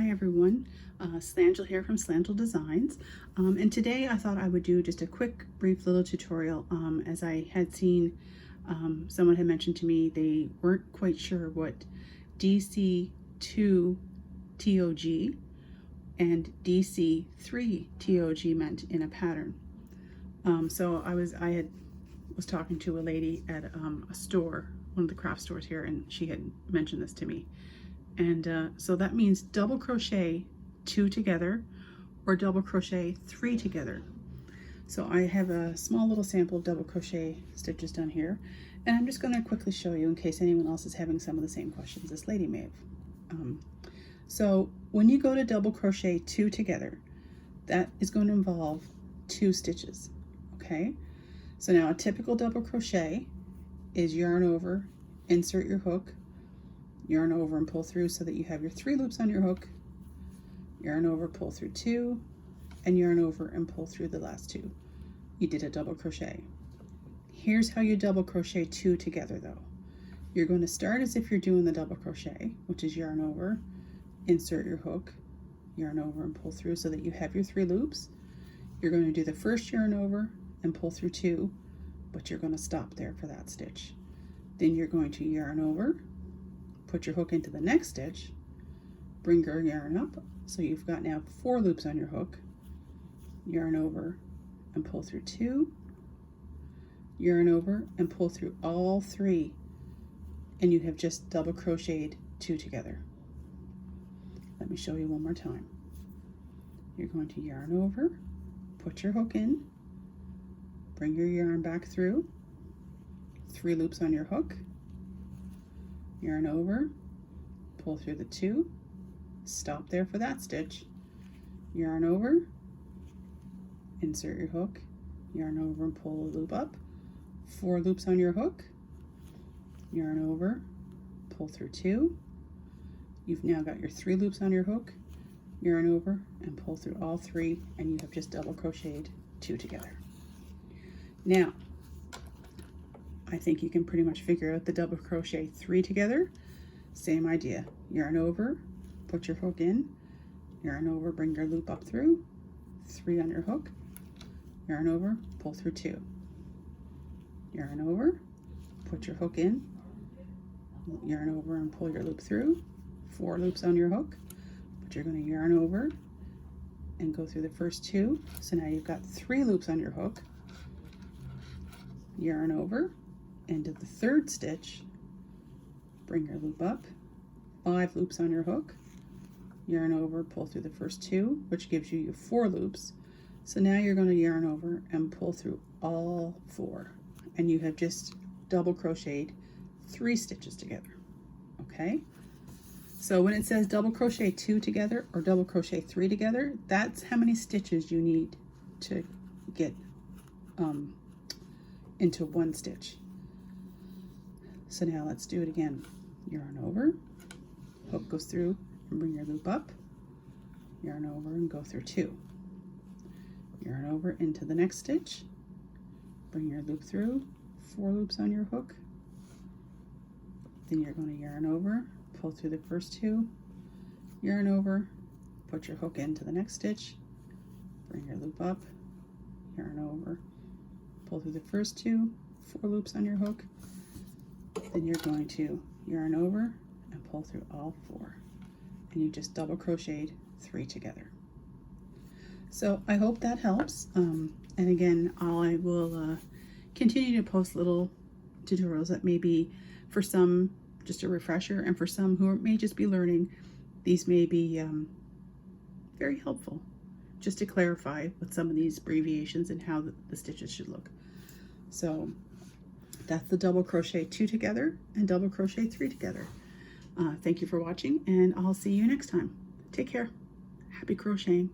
Hi everyone, Slangel here from Slangel Designs, and today I thought I would do just a quick brief little tutorial as I had seen someone had mentioned to me they weren't quite sure what DC2 TOG and DC3 TOG meant in a pattern. So I was talking to a lady at a store, one of the craft stores here, and she had mentioned this to me. And so that means double crochet 2 together or double crochet 3 together. So I have a small little sample of double crochet stitches done here, and I'm just going to quickly show you in case anyone else is having some of the same questions this lady may have. So when you go to double crochet 2 together, that is going to involve 2 stitches. Okay, so now a typical double crochet is yarn over, insert your hook, yarn over and pull through so that you have your 3 loops on your hook, yarn over, pull through 2, and yarn over and pull through the last 2. You did a double crochet. Here's how you double crochet 2 together though. You're going to start as if you're doing the double crochet, which is yarn over, insert your hook, yarn over and pull through so that you have your 3 loops. You're going to do the first yarn over and pull through 2, but you're going to stop there for that stitch. Then you're going to yarn over, put your hook into the next stitch, bring your yarn up, so you've got now 4 loops on your hook, yarn over and pull through 2, yarn over and pull through all 3, and you have just double crocheted 2 together. Let me show you one more time. You're going to yarn over, put your hook in, bring your yarn back through, 3 loops on your hook, yarn over, pull through the 2, stop there for that stitch, yarn over, insert your hook, yarn over and pull a loop up, 4 loops on your hook, yarn over, pull through 2, you've now got your 3 loops on your hook, yarn over and pull through all 3, and you have just double crocheted 2 together. Now I think you can pretty much figure out the double crochet 3 together. Same idea, yarn over, put your hook in, yarn over, bring your loop up through, 3 on your hook, yarn over, pull through 2, yarn over, put your hook in, yarn over and pull your loop through, 4 loops on your hook, but you're going to yarn over and go through the first 2, so now you've got 3 loops on your hook, yarn over into the 3rd stitch, bring your loop up, 5 loops on your hook, yarn over, pull through the first 2, which gives you your 4 loops. So now you're going to yarn over and pull through all 4, and you have just double crocheted 3 stitches together. Okay, so when it says double crochet 2 together or double crochet 3 together, that's how many stitches you need to get into 1 stitch. So now let's do it again. Yarn over, hook goes through and bring your loop up, yarn over and go through 2, yarn over into the next stitch, bring your loop through, 4 loops on your hook, then you're going to yarn over, pull through the first 2, yarn over, put your hook into the next stitch, bring your loop up, yarn over, pull through the first 2, 4 loops on your hook, then you're going to yarn over and pull through all 4, and you just double crocheted 3 together. So I hope that helps, and again I will continue to post little tutorials that may be for some just a refresher, and for some who may just be learning, these may be very helpful just to clarify with some of these abbreviations and how the stitches should look. So that's the double crochet 2 together and double crochet 3 together. Thank you for watching, and I'll see you next time. Take care. Happy crocheting.